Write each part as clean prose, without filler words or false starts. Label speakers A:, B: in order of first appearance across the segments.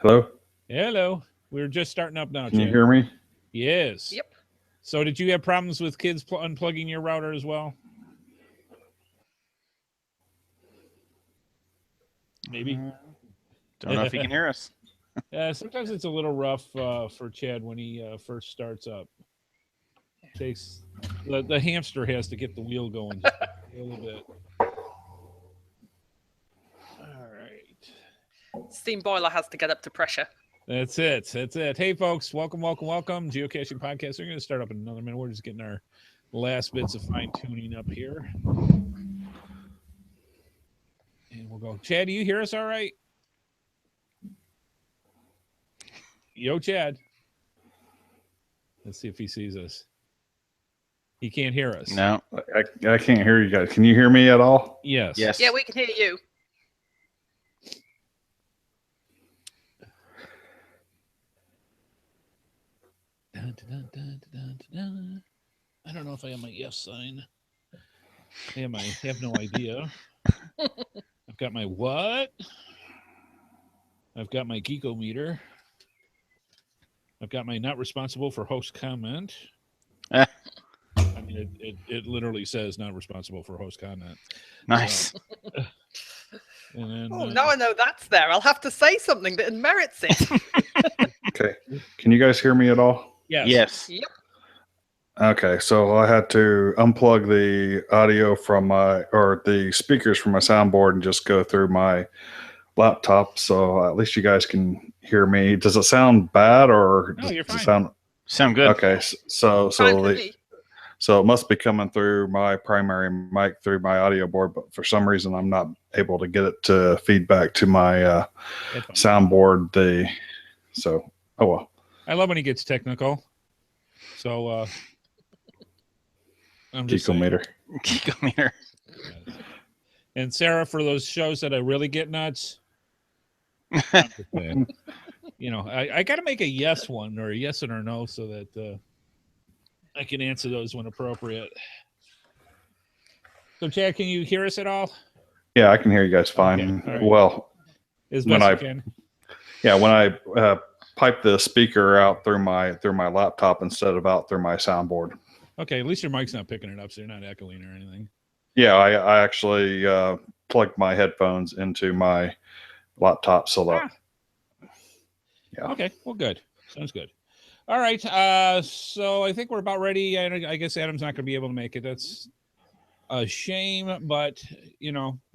A: Hello?
B: Hello. We're just starting up now,
A: Can you
B: Chad.
A: hear me?
B: Yes.
C: Yep.
B: So did you have problems with kids unplugging your router as well? Maybe.
D: Don't know if you can hear us.
B: Sometimes it's a little rough for Chad when he first starts up. Takes the hamster has to get the wheel going just a little bit. All right.
C: Steam boiler has to get up to pressure.
B: That's it. Hey, folks, welcome. Geocaching Podcast. We're going to start up in another minute. We're just getting our last bits of fine-tuning up here. And we'll go. Chad, do you hear us all right? Yo, Chad. Let's see if he sees us. He can't hear us.
D: No.
A: I can't hear you guys. Can you hear me at all?
B: Yes.
C: Yeah, we can hear you.
B: I don't know if I have my yes sign. I have no idea. I've got my what? I've got my geekometer. I've got my not responsible for host comment. I mean, it literally says not responsible for host comment.
D: Nice.
B: And then,
C: Now I know that's there. I'll have to say something that merits it.
A: Okay. Can you guys hear me at all?
B: yes.
C: Yep.
A: Okay, so I had to unplug the audio from the speakers from my soundboard and just go through my laptop, so at least you guys can hear me. Does it sound bad, or
B: No, you're
A: does it
B: fine.
D: Sound good.
A: Okay, so
C: Fine with me.
A: so it must be coming through my primary mic through my audio board, but for some reason I'm not able to get it to feedback to my
B: Headphones.
A: soundboard. Oh well.
B: I love when he gets technical. So I'm just saying.
A: Geekometer.
D: Geekometer.
B: And Sarah, for those shows that I really get nuts, I'm just saying. I got to make a yes one or a yes and or no so that I can answer those when appropriate. So, Chad, can you hear us at all?
A: Yeah, I can hear you guys fine.
B: Okay, all right.
A: Well,
B: As
A: When
B: best you
A: I-
B: can.
A: yeah, when I pipe the speaker out through my laptop instead of out through my soundboard.
B: Okay, at least your mic's not picking it up, so you're not echoing or anything.
A: Yeah, I actually plugged my headphones into my laptop so that. Yeah.
B: Okay, well, good. Sounds good. All right, so I think we're about ready. I guess Adam's not going to be able to make it. That's a shame, but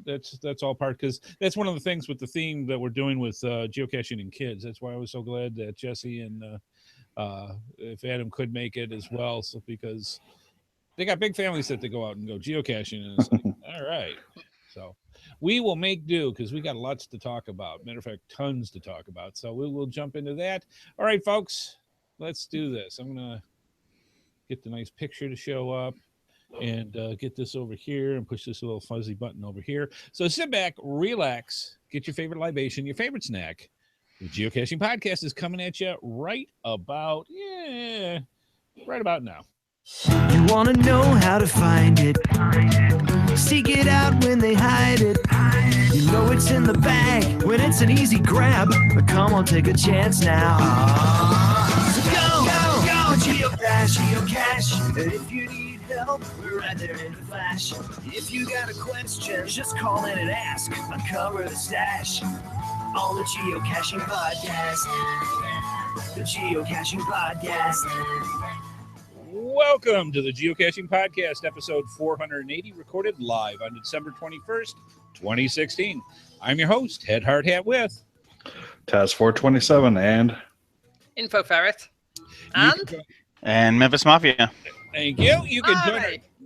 B: that's all part, because that's one of the things with the theme that we're doing with geocaching and kids. That's why I was so glad that Jesse and if Adam could make it as well, so because they got big families that they go out and go geocaching, and it's like, all right. So we will make do, because we got lots to talk about. Matter of fact, tons to talk about. So we will jump into that. All right, folks, let's do this. I'm gonna get the nice picture to show up and get this over here and push this little fuzzy button over here. So sit back, relax, get your favorite libation, your favorite snack. The Geocaching Podcast is coming at you right about now.
E: You want to know how to find it. Seek it out when they hide it. You know it's in the bag when it's an easy grab. But come on, take a chance now. So go, geocache. And if you need help, we're right there in a flash. If you got a question, just call in and ask. Uncover the stash on the Geocaching Podcast. The Geocaching Podcast.
B: Welcome to the Geocaching Podcast, episode 480, recorded live on December 21st, 2016. I'm your host, Headhardhat with
A: Taz 427 and
C: Info Ferret.
D: And Memphis Mafia.
B: Thank you. You can join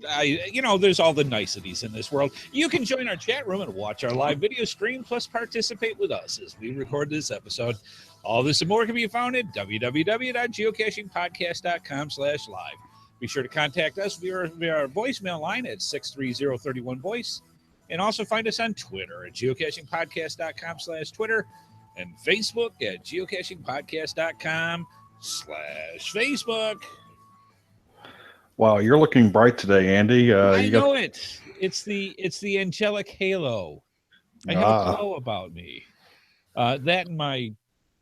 C: Hi.
B: there's all the niceties in this world. You can join our chat room and watch our live video stream, plus participate with us as we record this episode. All this and more can be found at www.geocachingpodcast.com/live. Be sure to contact us via our voicemail line at 630-31-VOICE, and also find us on Twitter at geocachingpodcast.com/Twitter and Facebook at geocachingpodcast.com/Facebook.
A: wow, you're looking bright today, Andy.
B: I know it. It's the angelic halo. I have a glow about me. That and my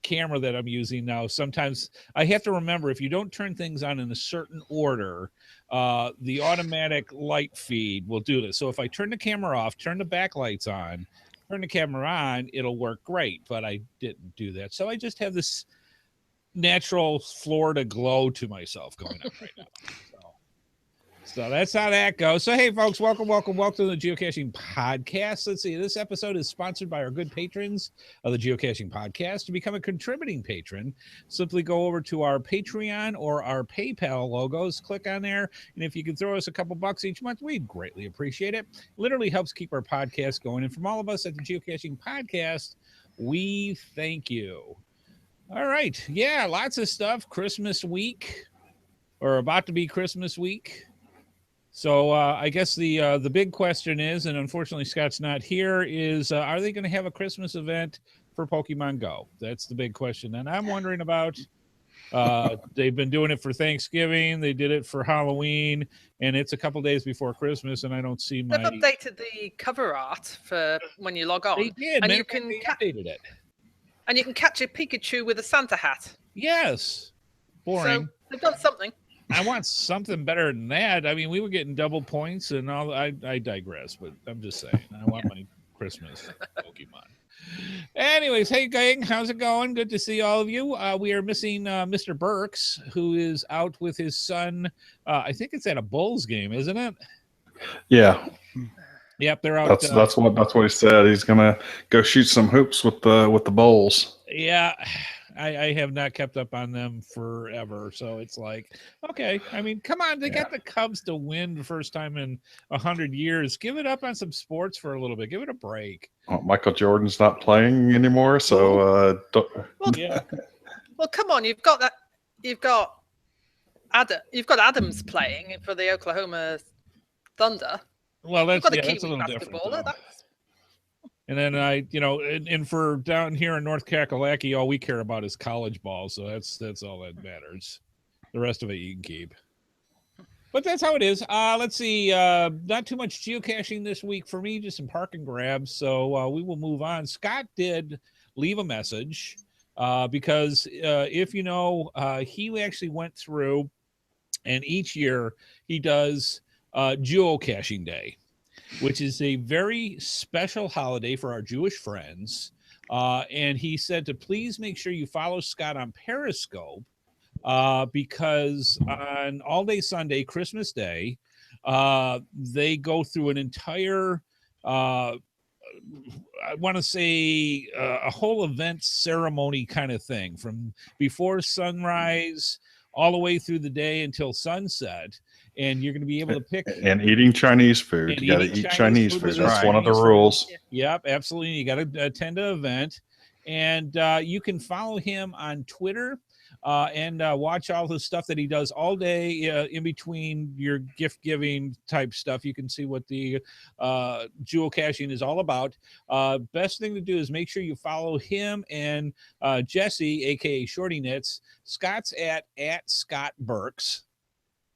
B: camera that I'm using now, sometimes I have to remember, if you don't turn things on in a certain order, the automatic light feed will do this. So if I turn the camera off, turn the backlights on, turn the camera on, it'll work great. But I didn't do that. So I just have this natural Florida glow to myself going on right now. So that's how that goes. So, hey, folks, welcome to the Geocaching Podcast. Let's see. This episode is sponsored by our good patrons of the Geocaching Podcast. To become a contributing patron, simply go over to our Patreon or our PayPal logos. Click on there. And if you can throw us a couple bucks each month, we'd greatly appreciate it. Literally helps keep our podcast going. And from all of us at the Geocaching Podcast, we thank you. All right. Yeah, lots of stuff. Christmas week, or about to be Christmas week. So I guess the big question is, and unfortunately Scott's not here, is are they going to have a Christmas event for Pokemon Go? That's the big question. And I'm wondering about, they've been doing it for Thanksgiving. They did it for Halloween, and it's a couple days before Christmas, and I don't see my...
C: They've updated the cover art for when you log on.
B: They did.
C: And
B: They
C: you can
B: updated it.
C: And you can catch a Pikachu with a Santa hat.
B: Yes. Boring.
C: So they've done something.
B: I want something better than that. I mean, we were getting double points and all. I digress, but I'm just saying, I want my Christmas Pokemon. Anyways, hey gang, how's it going? Good to see all of you. We are missing Mr. Burks, who is out with his son. I think it's at a Bulls game, isn't it?
A: Yeah.
B: Yep, they're out.
A: That's what he said. He's gonna go shoot some hoops with the Bulls.
B: Yeah. I have not kept up on them forever, so it's like, okay. I mean, come on, they got the Cubs to win the first time in 100 years. Give it up on some sports for a little bit. Give it a break.
A: Oh, Michael Jordan's not playing anymore, so
B: yeah.
C: Well, come on, you've got Adams playing for the Oklahoma Thunder.
B: Well, that's
C: a
B: a little different. And then and for down here in North Kakalaki, all we care about is college ball. So that's all that matters. The rest of it you can keep. But that's how it is. Let's see. Not too much geocaching this week for me, just some park and grabs. So we will move on. Scott did leave a message because if you know, he actually went through, and each year he does Geocaching Day, which is a very special holiday for our Jewish friends. And he said to please make sure you follow Scott on Periscope because on All Day Sunday, Christmas Day, they go through an entire, I want to say a whole event ceremony kind of thing from before sunrise all the way through the day until sunset. And you're going to be able to pick
A: and eating Chinese food. You got to eat Chinese food. That's one of the rules.
B: Yep, absolutely. You got to attend an event, and you can follow him on Twitter and watch all the stuff that he does all day in between your gift giving type stuff. You can see what the geocaching is all about. Best thing to do is make sure you follow him and Jesse, aka Shorty Knits. Scott's at Scott Burks.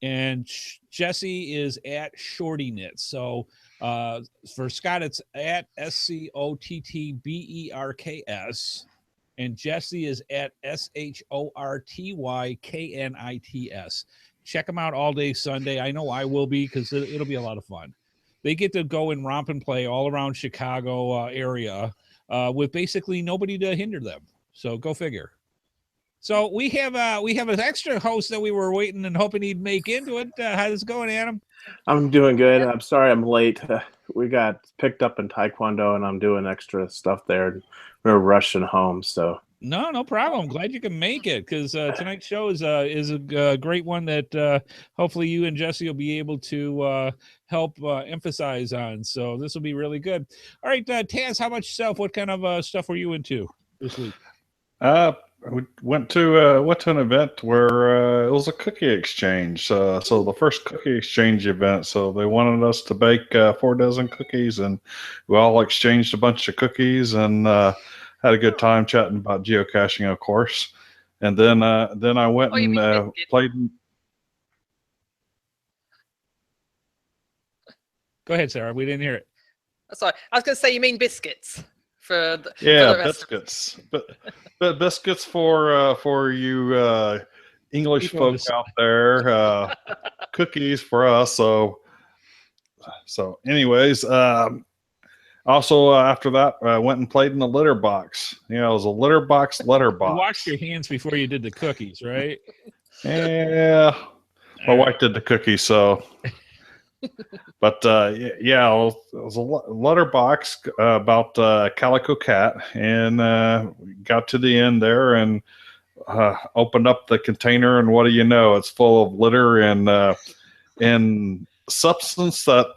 B: And Jesse is at Shorty Knits. So for Scott, it's at SCOTTBERKS. And Jesse is at SHORTYKNITS. Check them out all day Sunday. I know I will be because it'll be a lot of fun. They get to go and romp and play all around Chicago area with basically nobody to hinder them. So go figure. So we have an extra host that we were waiting and hoping he'd make into it. How's it going, Adam?
F: I'm doing good. I'm sorry I'm late. We got picked up in Taekwondo, and I'm doing extra stuff there. We're rushing home, so.
B: No problem. I'm glad you can make it because tonight's show is a great one that hopefully you and Jesse will be able to help emphasize on. So this will be really good. All right, Taz, how about yourself? What kind of stuff were you into this week?
A: We went to an event where it was a cookie exchange. So the first cookie exchange event. So they wanted us to bake 4 dozen cookies, and we all exchanged a bunch of cookies and had a good time chatting about geocaching, of course. And then I went and played.
B: Go ahead, Sarah. We didn't hear it.
C: Sorry, I was going to say you mean biscuits for the,
A: Yeah,
C: for the rest of
A: biscuits. But biscuits for you English
B: People
A: folk out there. Cookies for us. So anyways, also after that, I went and played in the litter box. You know, it was a litter box.
B: You washed your hands before you did the cookies, right?
A: Yeah, my wife did the cookies, so. But yeah, it was a letter box about Calico Cat, and we got to the end there and opened up the container, and what do you know? It's full of litter and substance that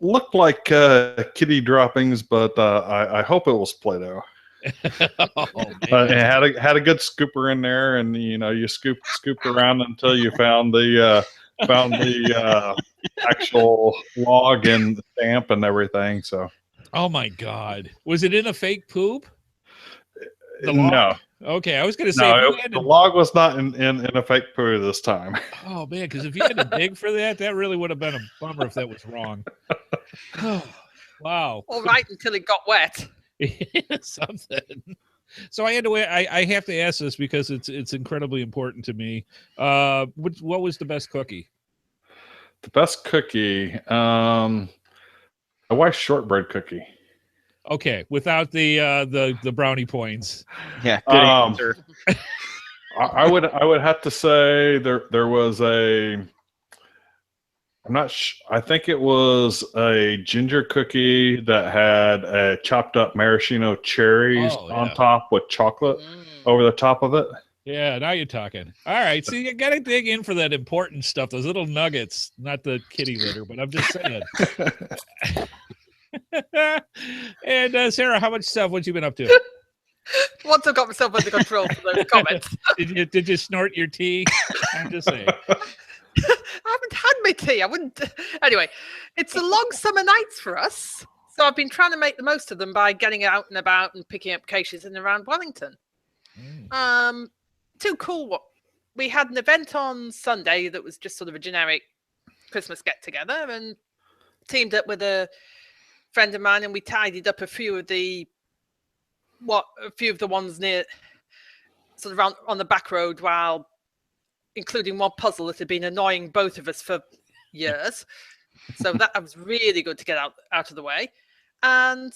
A: looked like kitty droppings, but I hope it was Play-Doh. It had a good scooper in there, and you know, you scooped around until you found the actual log and the stamp and everything. So,
B: oh my God, was it in a fake poop?
A: No.
B: Okay, I was going to say
A: the log was not in a fake poo this time.
B: Oh man, because if you had to dig for that really would have been a bummer if that was wrong. Wow.
C: all right until it got wet.
B: Something. So I had to. I have to ask this because it's incredibly important to me. What was the best cookie?
A: The best cookie, my wife's shortbread cookie.
B: Okay, without the brownie points.
D: Yeah, good answer.
A: I would have to say there was a. I'm not. I think it was a ginger cookie that had a chopped up maraschino cherries on top with chocolate over the top of it.
B: Yeah, now you're talking. All right, so you got to dig in for that important stuff, those little nuggets, not the kitty litter, but I'm just saying. And Sarah, how much stuff? What you been up to?
C: Once I've got myself under control for those comments.
B: Did you snort your tea? I'm just saying.
C: I haven't had my tea. I wouldn't. Anyway, it's a long summer nights for us, so I've been trying to make the most of them by getting out and about and picking up caches in and around Wellington. Too cool. We had an event on Sunday that was just sort of a generic Christmas get together, and teamed up with a friend of mine, and we tidied up a few of the ones near sort of around on the back road, while including one puzzle that had been annoying both of us for years. So that was really good to get out of the way. And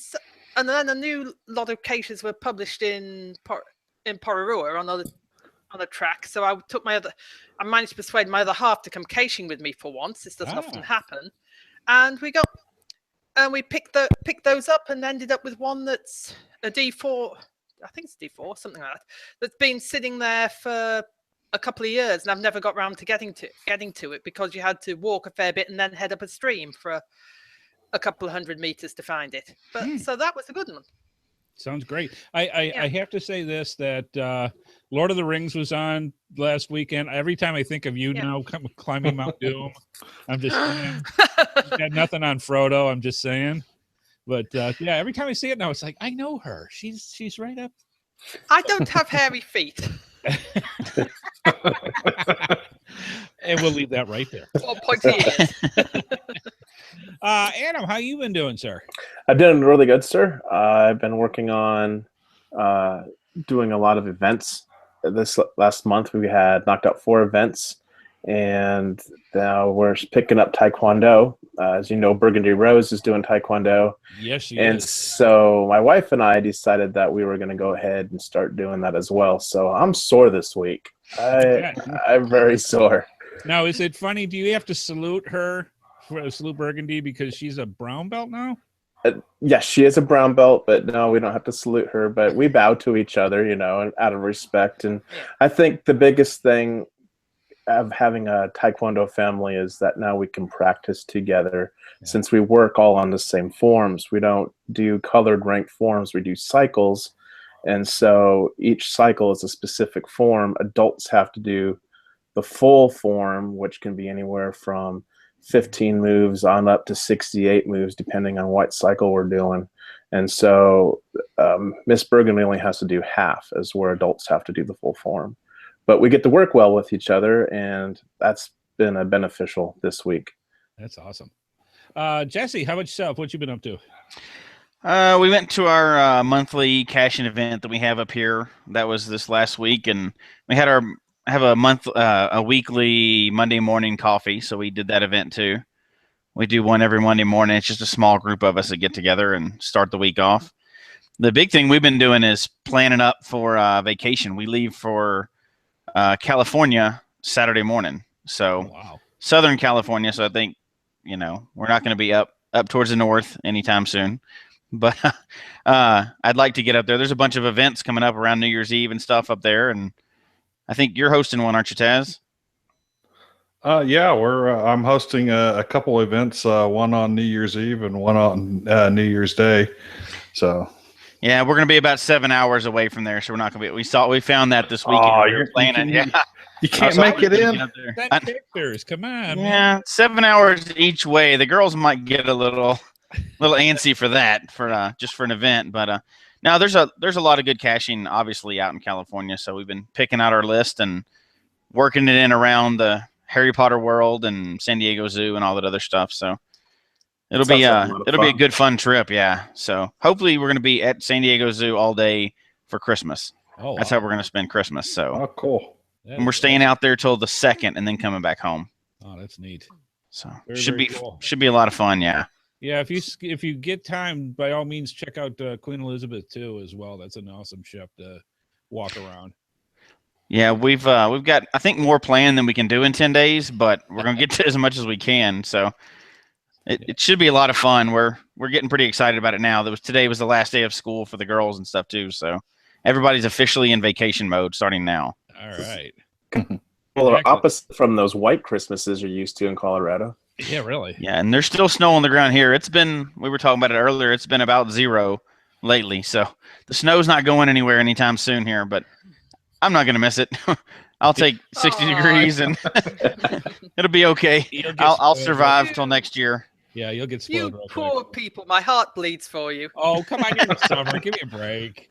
C: then a new lot of cases were published in Pororua on a track. So I managed to persuade my other half to come caching with me for once. This doesn't often happen. And we picked those up and ended up with one that's a D4. I think it's D4, something like that. That's been sitting there for a couple of years, and I've never got around to getting to it because you had to walk a fair bit and then head up a stream for a couple of 100 meters to find it. But so that was a good one.
B: Sounds great. I have to say this, that Lord of the Rings was on last weekend. Every time I think of you now climbing Mount Doom, I'm just saying. Got nothing on Frodo, I'm just saying. But yeah, every time I see it now, it's like, I know her. She's right up.
C: I don't have hairy feet.
B: And we'll leave that right there.
C: Well, pointy ears.
B: Adam, how you been doing, sir?
F: I'm doing really good, sir. I've been working on doing a lot of events. This last month, we had knocked out 4 events, and now we're picking up Taekwondo. As you know, Burgundy Rose is doing Taekwondo.
B: Yes, she
F: and
B: is.
F: So my wife and I decided that we were going to go ahead and start doing that as well. So I'm sore this week. I'm very sore.
B: Now, is it funny? Do you have to salute her, salute Burgundy, because she's a brown belt now?
F: Yes, she is a brown belt, but no, we don't have to salute her. But we bow to each other, you know, out of respect. And I think the biggest thing of having a Taekwondo family is that now we can practice together. Since we work all on the same forms. We don't do colored ranked forms, we do cycles. And so each cycle is a specific form. Adults have to do the full form, which can be anywhere from 15 moves on up to 68 moves, depending on what cycle we're doing. And so Miss Burgundy only has to do half, as where adults have to do the full form. But we get to work well with each other, and that's been beneficial this week.
B: That's awesome. Jesse, how about yourself? What you been up to?
D: We went to our monthly caching event that we have up here. That was this last week, and we had a weekly Monday morning coffee. So we did that event too. We do one every Monday morning. It's just a small group of us that get together and start the week off. The big thing we've been doing is planning up for vacation. We leave for California Saturday morning. So Southern California. So I think, we're not going to be up towards the north anytime soon. But I'd like to get up there. There's a bunch of events coming up around New Year's Eve and stuff up there. And I think you're hosting one, aren't you, Taz?
A: Yeah, I'm hosting a couple events, one on New Year's Eve and one on New Year's Day. So
D: yeah, we're going to be about 7 hours away from there, so we're not going to be. We found that this weekend.
A: Oh,
D: you're planning.
A: You can't make it in.
B: That pictures, come on.
D: Yeah, man. 7 hours each way. The girls might get a little antsy for that, for just for an event. But no, there's a lot of good caching, obviously, out in California. So we've been picking out our list and working it in around the Harry Potter world and San Diego Zoo and all that other stuff. So it'll be a good fun trip. Yeah. So hopefully we're going to be at San Diego Zoo all day for Christmas.
B: Oh,
D: that's how we're going to spend Christmas. So
A: cool.
D: And we're staying out there till the 2nd and then coming back home.
B: Oh, that's neat.
D: So
B: very,
D: should
B: very
D: be
B: cool.
D: Should be a lot of fun. Yeah.
B: Yeah, if you get time, by all means, check out Queen Elizabeth too as well. That's an awesome ship to walk around.
D: Yeah, we've got, I think, more planned than we can do in 10 days, but we're gonna get to as much as we can. So it should be a lot of fun. We're getting pretty excited about it now. Today was the last day of school for the girls and stuff too. So everybody's officially in vacation mode starting now.
B: All right.
F: Well, they're opposite from those white Christmases you're used to in Colorado.
B: Yeah, really.
D: Yeah, and there's still snow on the ground here. We were talking about it earlier. It's been about 0 lately, so the snow's not going anywhere anytime soon here. But I'm not gonna miss it. I'll take 60 degrees and it'll be okay. I'll survive till next year.
B: Yeah, you'll get spoiled.
C: You poor people, my heart bleeds for you.
B: Oh, come on, you're in the summer. Give me a break.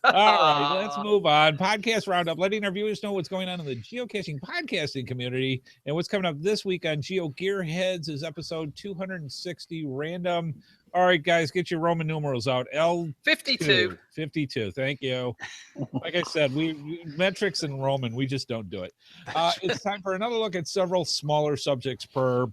B: All right, let's move on. Podcast Roundup, letting our viewers know what's going on in the geocaching podcasting community and what's coming up this week on Geo Gearheads is episode 260 random. All right, guys, get your Roman numerals out.
C: L52.
B: 52. Thank you. Like I said, we metrics and Roman, we just don't do it. It's time for another look at several smaller subjects per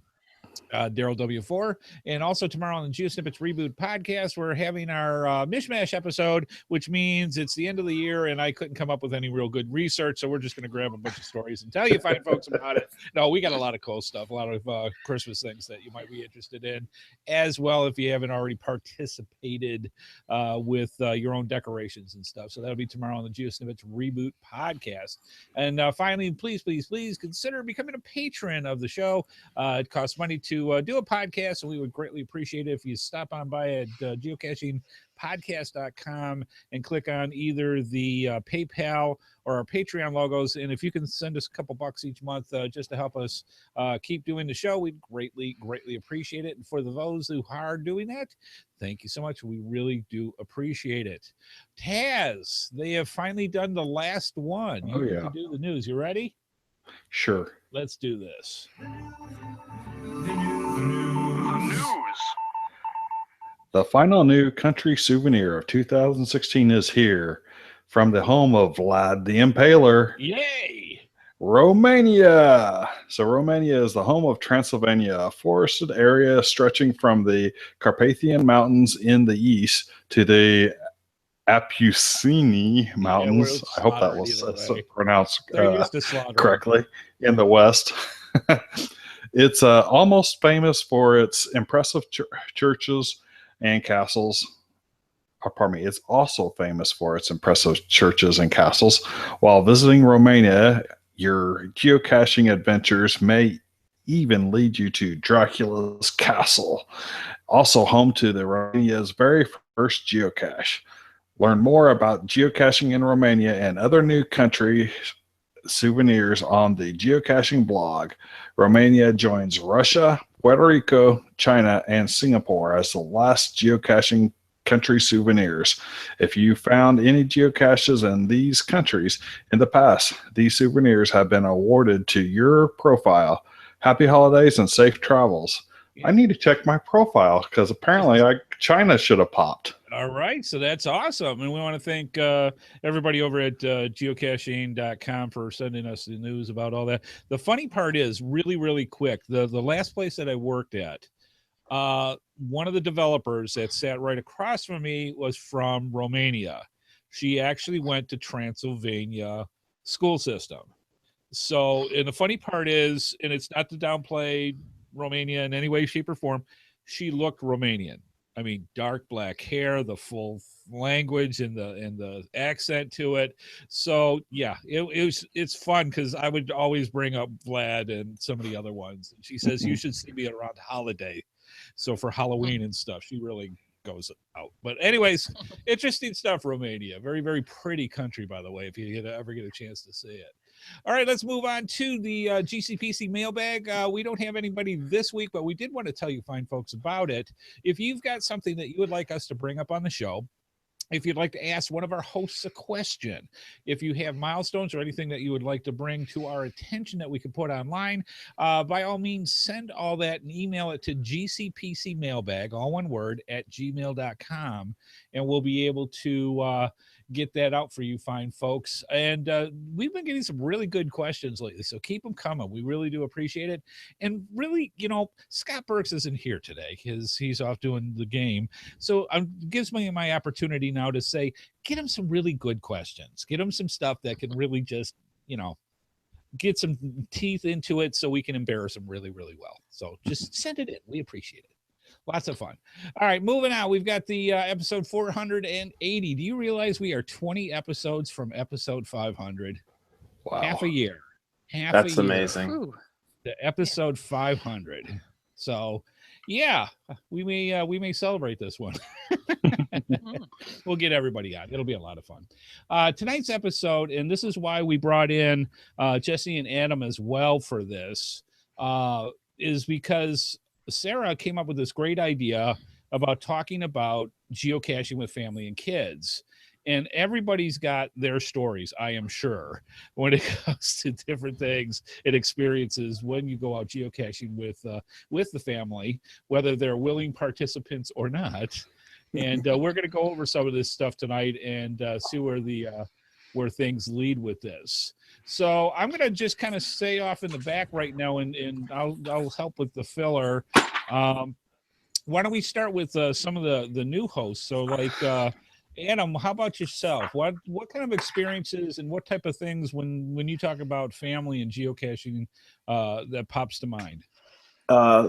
B: Daryl W4, and also tomorrow on the GeoSnippets Reboot podcast we're having our mishmash episode, which means it's the end of the year and I couldn't come up with any real good research, so we're just going to grab a bunch of stories and tell you fine folks about it. No, we got a lot of cool stuff, a lot of Christmas things that you might be interested in as well if you haven't already participated with your own decorations and stuff. So that'll be tomorrow on the GeoSnippets Reboot podcast. And finally, please consider becoming a patron of the show. It costs money to do a podcast, and we would greatly appreciate it if you stop on by at geocachingpodcast.com and click on either the PayPal or our Patreon logos. And if you can send us a couple bucks each month just to help us keep doing the show, we'd greatly appreciate it. And for those who are doing that, thank you so much. We really do appreciate it. Taz, they have finally done the last one.
A: Oh, yeah.
B: You do the news. You ready?
A: Sure.
B: Let's do this.
A: The final new country souvenir of 2016 is here from the home of Vlad the Impaler.
B: Yay!
A: Romania. So Romania is the home of Transylvania, a forested area stretching from the Carpathian Mountains in the east to the Apusini Mountains. I hope that was pronounced correctly in the west. It's almost famous for its impressive churches and castles. It's also famous for its impressive churches and castles. While visiting Romania, your geocaching adventures may even lead you to Dracula's castle, also home to the Romania's very first geocache. Learn more about geocaching in Romania and other new country souvenirs on the geocaching blog. Romania joins Russia, Puerto Rico, China, and Singapore as the last geocaching country souvenirs. If you found any geocaches in these countries in the past, these souvenirs have been awarded to your profile. Happy holidays and safe travels. I need to check my profile because apparently China should have popped.
B: All right, so that's awesome. And we want to thank everybody over at geocaching.com for sending us the news about all that. The funny part is, really, really quick, the last place that I worked at, one of the developers that sat right across from me was from Romania. She actually went to Transylvania school system. So, and the funny part is, and it's not to downplay Romania in any way, shape, or form, she looked Romanian. I mean, dark black hair, the full language and the accent to it. So yeah, it's fun because I would always bring up Vlad and some of the other ones. She says you should see me around holiday. So for Halloween and stuff, she really goes out. But anyways, interesting stuff, Romania. Very, very pretty country, by the way, if you ever get a chance to see it. All right, let's move on to the GCPC mailbag. We don't have anybody this week, but we did want to tell you fine folks about it. If you've got something that you would like us to bring up on the show, if you'd like to ask one of our hosts a question, if you have milestones or anything that you would like to bring to our attention that we can put online, by all means, send all that and email it to GCPC Mailbag, all one word, at gmail.com, and we'll be able to get that out for you fine folks. And we've been getting some really good questions lately, so keep them coming. We really do appreciate it. And really, Scott Burks isn't here today because he's off doing the game, so it gives me my opportunity now to say, get him some really good questions, get him some stuff that can really just get some teeth into it so we can embarrass him really, really well. So just send it in. We appreciate it. Lots of fun. All right, moving on. We've got the episode 480. Do you realize we are 20 episodes from episode 500?
A: Wow.
B: Half a year.
F: That's amazing.
B: The episode 500. So, yeah, we may celebrate this one. We'll get everybody on. It'll be a lot of fun. Tonight's episode, and this is why we brought in Jesse and Adam as well for this, is because Sarah came up with this great idea about talking about geocaching with family and kids. And everybody's got their stories, I am sure, when it comes to different things and experiences when you go out geocaching with the family, whether they're willing participants or not. And we're going to go over some of this stuff tonight and see where things lead with this. So I'm going to just kind of stay off in the back right now, and I'll help with the filler. Why don't we start with some of the new hosts? So like Adam, how about yourself? What kind of experiences and what type of things when you talk about family and geocaching that pops to mind?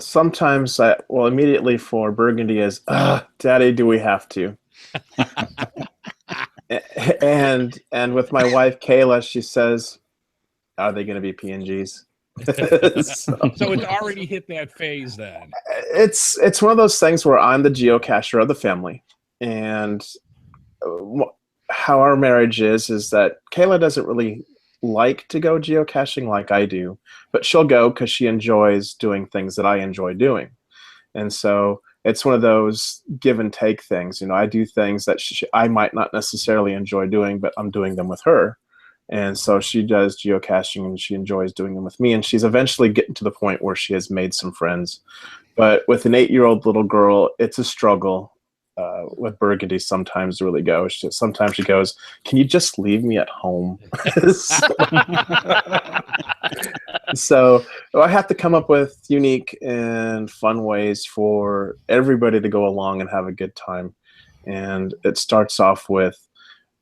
F: Sometimes immediately for Burgundy is, Daddy, do we have to? and with my wife Kayla, she says, are they going to be PNGs?
B: So it's already hit that phase then.
F: It's one of those things where I'm the geocacher of the family, and how our marriage is that Kayla doesn't really like to go geocaching like I do, but she'll go because she enjoys doing things that I enjoy doing. And so it's one of those give and take things. I do things that I might not necessarily enjoy doing, but I'm doing them with her. And so she does geocaching and she enjoys doing them with me. And she's eventually getting to the point where she has made some friends. But with an 8-year-old little girl, it's a struggle. With Burgundy sometimes really goes. Sometimes she goes, can you just leave me at home? So I have to come up with unique and fun ways for everybody to go along and have a good time. And it starts off with,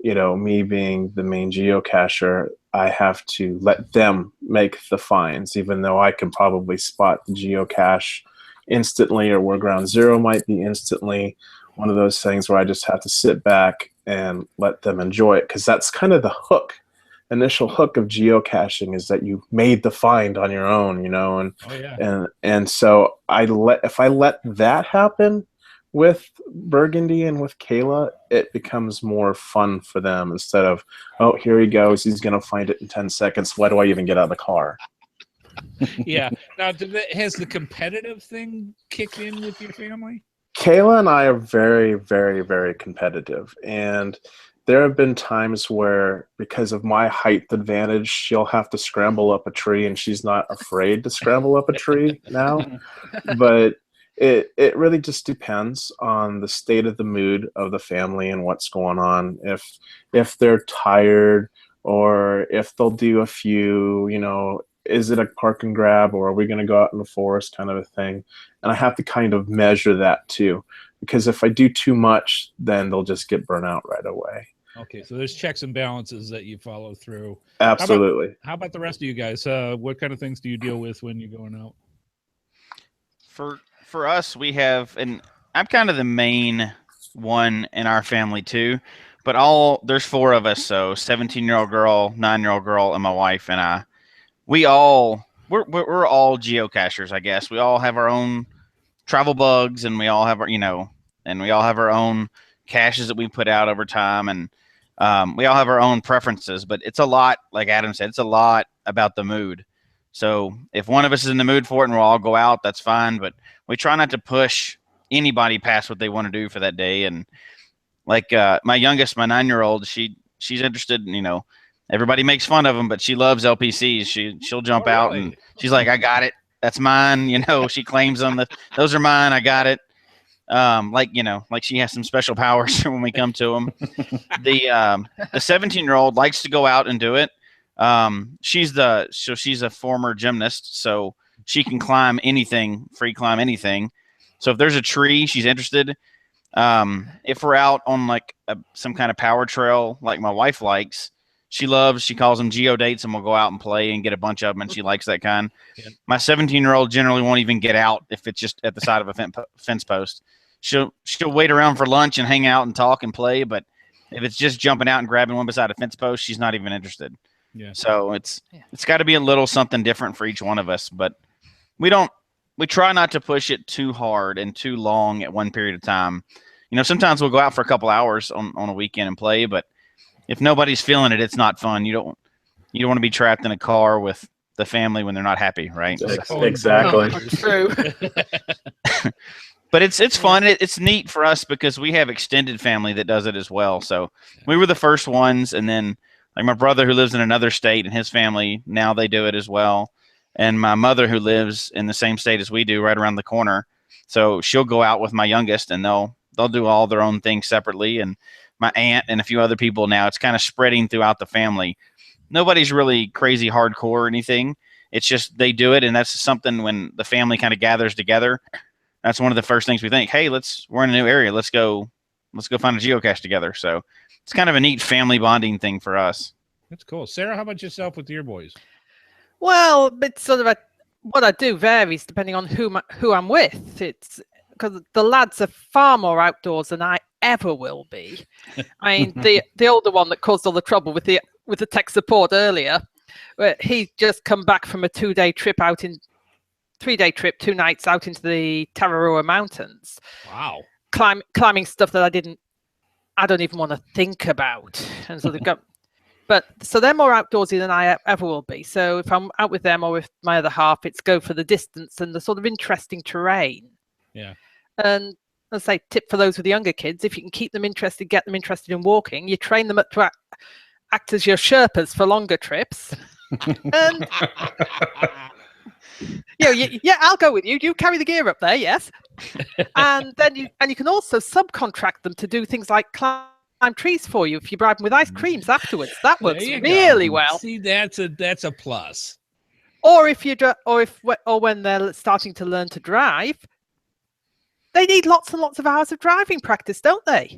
F: me being the main geocacher. I have to let them make the finds, even though I can probably spot the geocache instantly, or where ground zero might be instantly. One of those things where I just have to sit back and let them enjoy it, because that's kind of the initial hook of geocaching, is that you made the find on your own, and so if I let that happen with Burgundy and with Kayla, it becomes more fun for them instead of, oh, here he goes, he's gonna find it in 10 seconds. Why do I even get out of the car?
B: Yeah. Now, has the competitive thing kicked in with your family?
F: Kayla and I are very, very, very competitive, and there have been times where, because of my height advantage, she'll have to scramble up a tree, and she's not afraid to scramble up a tree now. But it really just depends on the state of the mood of the family and what's going on. If they're tired, or if they'll do a few, is it a park and grab, or are we going to go out in the forest, kind of a thing. And I have to kind of measure that too, because if I do too much, then they'll just get burnt out right away.
B: Okay, so there's checks and balances that you follow through.
F: Absolutely.
B: How about the rest of you guys? What kind of things do you deal with when you're going out?
D: For us, we have, and I'm kind of the main one in our family too, but there's 4 of us, so 17-year-old girl, 9-year-old girl, and my wife and I. We're all geocachers, I guess. We all have our own travel bugs, and we all have our own caches that we put out over time, and we all have our own preferences. But it's a lot, like Adam said, it's a lot about the mood. So if one of us is in the mood for it and we'll all go out, that's fine. But we try not to push anybody past what they want to do for that day. And like my youngest, my 9-year-old, she's interested in, everybody makes fun of them, but she loves LPCs. She'll jump out and she's like, I got it. That's mine. She claims them. Those are mine. I got it. Like she has some special powers when we come to them. The 17-year-old likes to go out and do it. She's a former gymnast, so she can climb anything, free climb anything. So if there's a tree, she's interested. If we're out on like some kind of power trail, like my wife likes, she calls them geo dates, and we'll go out and play and get a bunch of them, and she likes that kind. Yeah. My 17-year-old generally won't even get out if it's just at the side of a fence post. She'll wait around for lunch and hang out and talk and play, but if it's just jumping out and grabbing one beside a fence post, she's not even interested. Yeah. So it's got to be a little something different for each one of us, but we try not to push it too hard and too long at one period of time. Sometimes we'll go out for a couple hours on a weekend and play, but if nobody's feeling it, it's not fun. You don't want to be trapped in a car with the family when they're not happy, right?
F: Exactly.
C: True.
D: But it's fun. It's neat for us because we have extended family that does it as well. So we were the first ones, and then like my brother who lives in another state and his family, now they do it as well. And my mother who lives in the same state as we do, right around the corner. So she'll go out with my youngest, and they'll do all their own things separately. And my aunt and a few other people now. It's kind of spreading throughout the family. Nobody's really crazy hardcore or anything. It's just they do it, and that's something when the family kind of gathers together. That's one of the first things we think, hey, we're in a new area. Let's go find a geocache together. So it's kind of a neat family bonding thing for us.
B: That's cool. Sarah, how about yourself with your boys?
C: Well, it's sort of what I do varies depending on who I'm with. It's because the lads are far more outdoors than I ever will be. I mean, the older one that caused all the trouble with the tech support earlier, where he just come back from a 2-day trip 3-day trip, 2 nights out into the Tararua Mountains.
B: Wow.
C: Climbing stuff that I don't even want to think about. And so so they're more outdoorsy than I ever will be. So if I'm out with them or with my other half, it's go for the distance and the sort of interesting terrain.
B: Yeah.
C: And I'll say tip for those with younger kids, if you can keep them interested, get them interested in walking, you train them up to act as your Sherpas for longer trips. And yeah, I'll go with you. You carry the gear up there, yes. And then you can also subcontract them to do things like climb trees for you if you bribe them with ice creams afterwards. That works really well.
B: See, that's a plus.
C: Or when they're starting to learn to drive, they need lots and lots of hours of driving practice, don't they?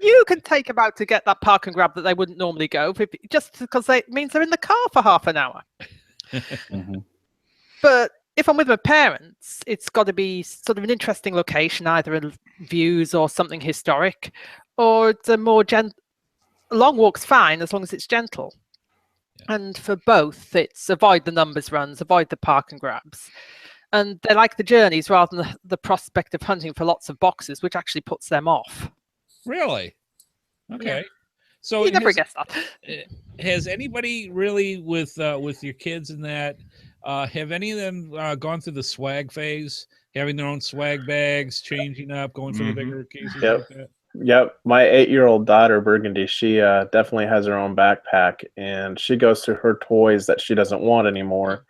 C: You can take them out to get that park and grab that they wouldn't normally go, just because it means they're in the car for half an hour.
B: Mm-hmm.
C: But if I'm with my parents, it's got to be sort of an interesting location, either in views or something historic, or it's a more long walk's fine as long as it's gentle. Yeah. And for both, it's avoid the numbers runs, avoid the park and grabs. And they like the journeys rather than the prospect of hunting for lots of boxes, which actually puts them off.
B: Really? Okay.
C: Yeah.
B: So
C: you never guess that.
B: Has anybody really with your kids in that? Have any of them gone through the swag phase, having their own swag bags, changing up, going for the bigger cases?
F: Yep.
B: Like that?
F: Yep, my 8-year-old daughter, Burgundy, she definitely has her own backpack, and she goes through her toys that she doesn't want anymore.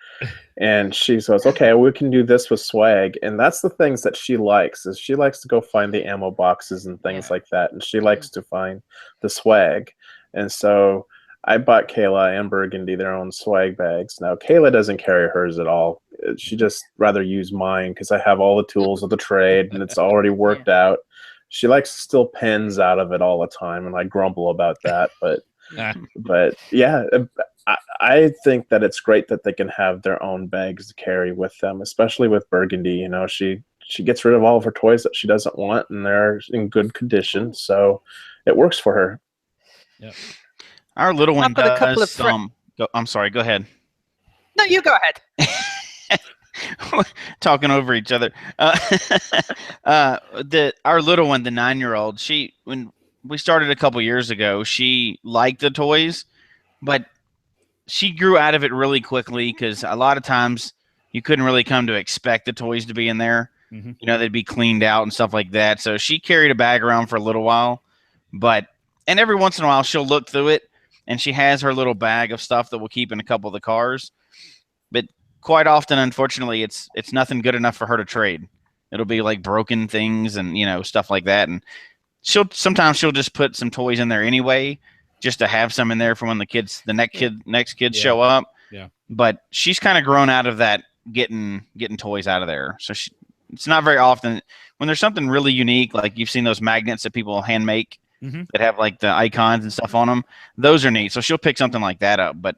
F: And she says, okay, we can do this with swag. And that's the things that she likes, is she likes to go find the ammo boxes and things like that. And she likes to find the swag. And so I bought Kayla and Burgundy their own swag bags. Now, Kayla doesn't carry hers at all. She just rather use mine because I have all the tools of the trade and it's already worked out. She likes to steal pens out of it all the time, and I grumble about that. But yeah, I think that it's great that they can have their own bags to carry with them, especially with Burgundy. You know, she gets rid of all of her toys that she doesn't want, and they're in good condition, so it works for her.
B: Yep.
D: Our little one
C: I've got a couple
D: does
C: of
D: some. I'm sorry. Go ahead.
C: No, you go ahead.
D: Talking over each other. Our little one, the 9-year-old, when we started a couple years ago, she liked the toys, but she grew out of it really quickly because a lot of times you couldn't really come to expect the toys to be in there.
B: Mm-hmm.
D: You know, they'd be cleaned out and stuff like that. So she carried a bag around for a little while, and every once in a while she'll look through it, and she has her little bag of stuff that we'll keep in a couple of the cars. But quite often, unfortunately, it's nothing good enough for her to trade. It'll be like broken things and, you know, stuff like that. And sometimes she'll just put some toys in there anyway, just to have some in there for when the next kids show up.
B: Yeah.
D: But she's kind of grown out of that getting toys out of there. So it's not very often when there's something really unique, like you've seen those magnets that people hand make that have like the icons and stuff on them. Those are neat. So she'll pick something like that up, but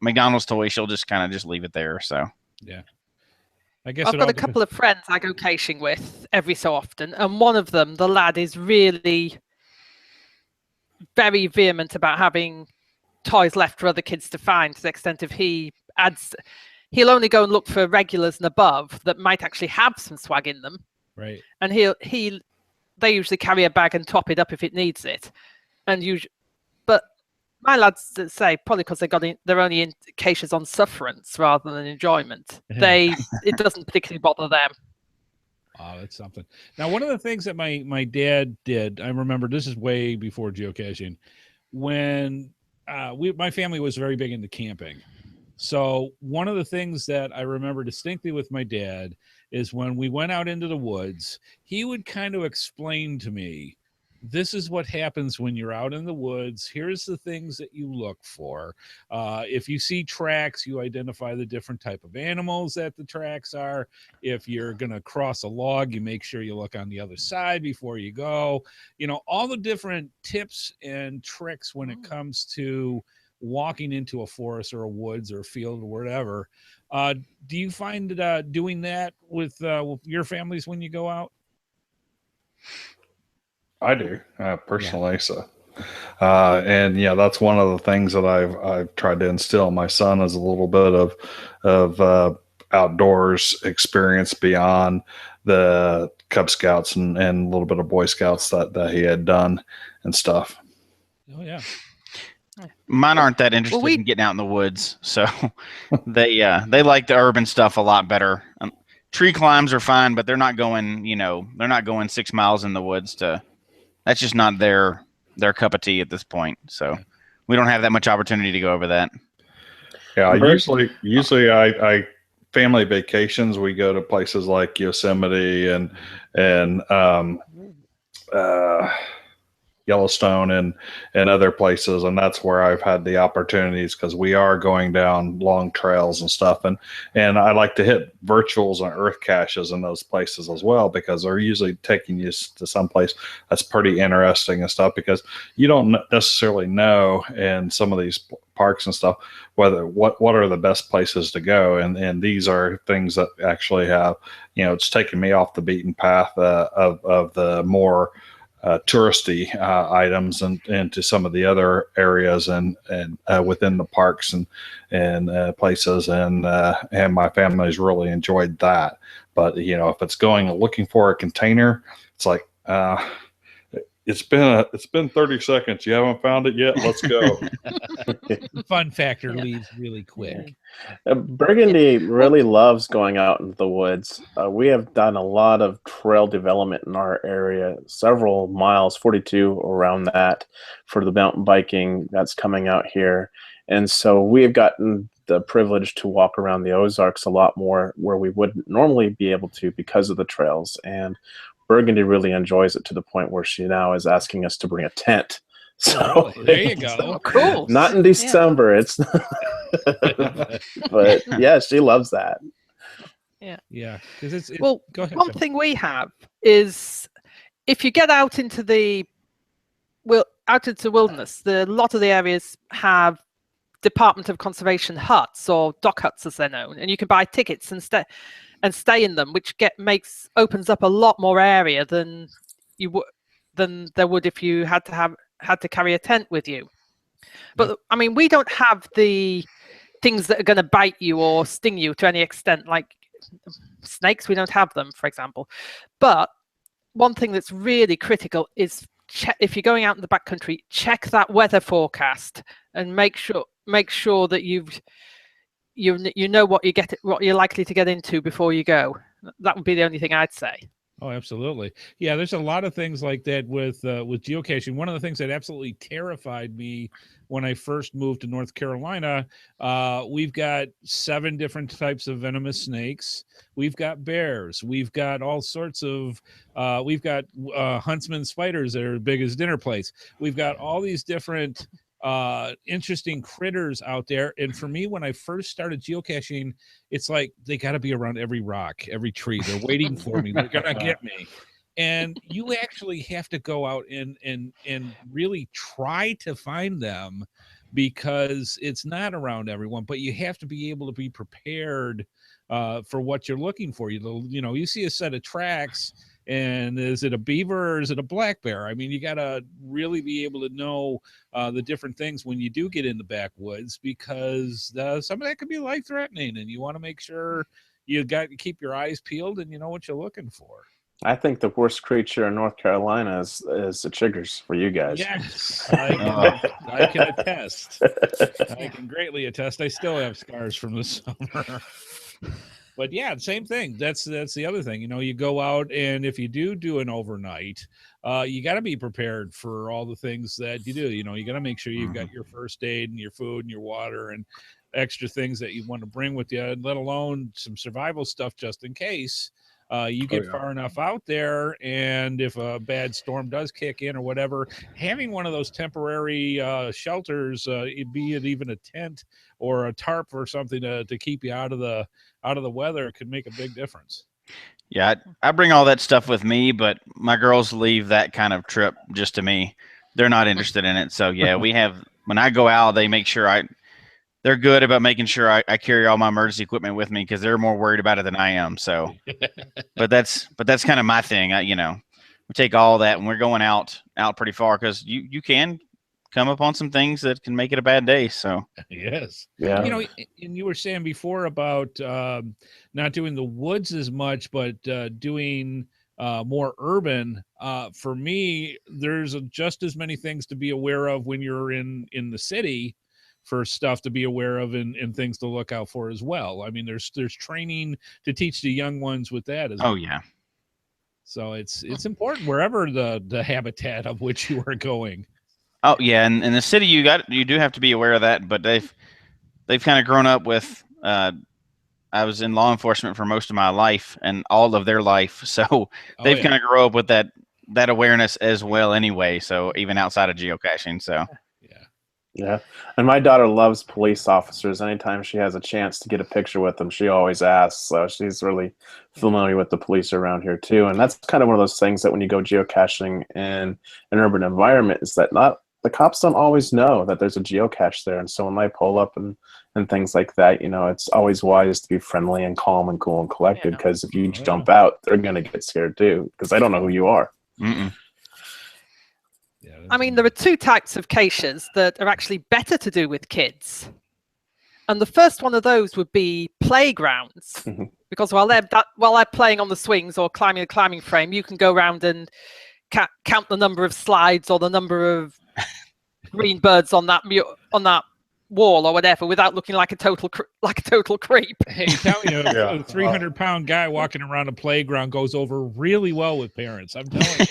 D: McDonald's toy, she'll just kind of just leave it there. So
B: yeah, I guess
C: I've got a couple of friends I go caching with every so often, and one of them, the lad, is really very vehement about having toys left for other kids to find, to the extent of he'll only go and look for regulars and above that might actually have some swag in them,
B: right?
C: And they usually carry a bag and top it up if it needs it, but my lads say probably because they're only in caches on sufferance rather than enjoyment. It doesn't particularly bother them.
B: Oh, that's something. Now, one of the things that my dad did, I remember this is way before geocaching, when my family was very big into camping. So one of the things that I remember distinctly with my dad is when we went out into the woods, he would kind of explain to me, this is what happens when you're out in the woods. Here's the things that you look for. If you see tracks, you identify the different type of animals that the tracks are. If you're going to cross a log, you make sure you look on the other side before you go. You know, all the different tips and tricks when it comes to walking into a forest or a woods or a field or whatever. Do you find doing that with your families when you go out?
A: I do personally. So, and yeah, that's one of the things that I've tried to instill in my son is a little bit of outdoors experience beyond the Cub Scouts and a little bit of Boy Scouts that he had done and stuff.
B: Oh yeah.
D: Mine aren't that interested in getting out in the woods, so they like the urban stuff a lot better. Tree climbs are fine, but they're not going 6 miles in the woods that's just not their cup of tea at this point. So we don't have that much opportunity to go over that.
A: Yeah, usually I family vacations, we go to places like Yosemite and Yellowstone and other places, and that's where I've had the opportunities because we are going down long trails and stuff, and I like to hit virtuals and earth caches in those places as well because they're usually taking you to some place that's pretty interesting and stuff because you don't necessarily know in some of these parks and stuff what are the best places to go, and these are things that actually have, you know, it's taken me off the beaten path of the more touristy items and into some of the other areas and within the parks and places, and my family's really enjoyed that. But you know, if it's going looking for a container, it's like It's been 30 seconds. You haven't found it yet. Let's go.
B: Fun factor leaves really quick.
F: Burgundy really loves going out into the woods. We have done a lot of trail development in our area, several miles, 42 around that, for the mountain biking that's coming out here. And so we have gotten the privilege to walk around the Ozarks a lot more where we wouldn't normally be able to because of the trails. And Burgundy really enjoys it to the point where she now is asking us to bring a tent. So
B: there you go.
C: Oh, cool.
F: Not in December. It's but yeah, she loves that.
B: Yeah, because it's
C: well,
B: go ahead,
C: one
B: Tim.
C: thing we have is if you get out into the wilderness, a lot of the areas have Department of Conservation huts or dock huts as they're known, and you can buy tickets and stay in them, which opens up a lot more area than there would if you had to carry a tent with you. But I mean, we don't have the things that are going to bite you or sting you to any extent, like snakes. We don't have them, for example. But one thing that's really critical is if you're going out in the backcountry, check that weather forecast and make sure that you know what you're likely to get into before you go. That would be the only thing I'd say.
B: Oh, absolutely. Yeah, there's a lot of things like that with geocaching. One of the things that absolutely terrified me when I first moved to North Carolina, we've got 7 different types of venomous snakes. We've got bears. We've got all sorts of, we've got huntsman spiders that are as big as dinner plates. We've got all these different interesting critters out there. And for me, when I first started geocaching, it's like they got to be around every rock, every tree. They're waiting for me. They're gonna get me. And you actually have to go out and really try to find them, because it's not around everyone. But you have to be able to be prepared for what you're looking for. You see a set of tracks, and is it a beaver or is it a black bear? I mean, you got to really be able to know the different things when you do get in the backwoods, because some of that could be life-threatening, and you want to make sure you got to keep your eyes peeled and you know what you're looking for.
F: I think the worst creature in North Carolina is the chiggers for you guys.
B: Yes, I can attest. I can greatly attest. I still have scars from the summer. But yeah, same thing. That's the other thing. You go out, and if you do an overnight, you got to be prepared for all the things that you do. You got to make sure you've got your first aid and your food and your water and extra things that you want to bring with you, let alone some survival stuff just in case you get far enough out there, and if a bad storm does kick in or whatever, having one of those temporary shelters, be it even a tent or a tarp or something to keep you out of the weather, could make a big difference.
D: Yeah, I bring all that stuff with me, but my girls leave that kind of trip just to me. They're not interested in it. So yeah, when I go out, they make sure they're good about making sure I carry all my emergency equipment with me, because they're more worried about it than I am. So, but that's kind of my thing. We take all that, and we're going out pretty far, because you can come upon some things that can make it a bad day. So
B: yes,
F: yeah.
B: And you were saying before about not doing the woods as much, but doing more urban. For me, there's just as many things to be aware of when you're in the city, for stuff to be aware of and things to look out for as well. I mean, there's training to teach the young ones with that as well.
D: Oh yeah.
B: So it's important wherever the habitat of which you are going.
D: Oh yeah, and in the city you do have to be aware of that, but they've kind of grown up with I was in law enforcement for most of my life and all of their life, so they've kind of grown up with that awareness as well anyway, so even outside of geocaching. So
F: yeah, and my daughter loves police officers. Anytime she has a chance to get a picture with them, she always asks. So she's really familiar with the police around here too. And that's kind of one of those things that when you go geocaching in an urban environment, is that the cops don't always know that there's a geocache there. And so when they pull up and things like that, it's always wise to be friendly and calm and cool and collected, because if you jump out, they're going to get scared too, because they don't know who you are.
D: Mm-mm.
C: I mean, there are 2 types of caches that are actually better to do with kids. And the first one of those would be playgrounds, because while they're playing on the swings or climbing a climbing frame, you can go around and count the number of slides or the number of green birds on that wall or whatever without looking like a total creep.
B: Hey, tell me,
A: Yeah.
B: a 300-pound guy walking around a playground goes over really well with parents. I'm telling you.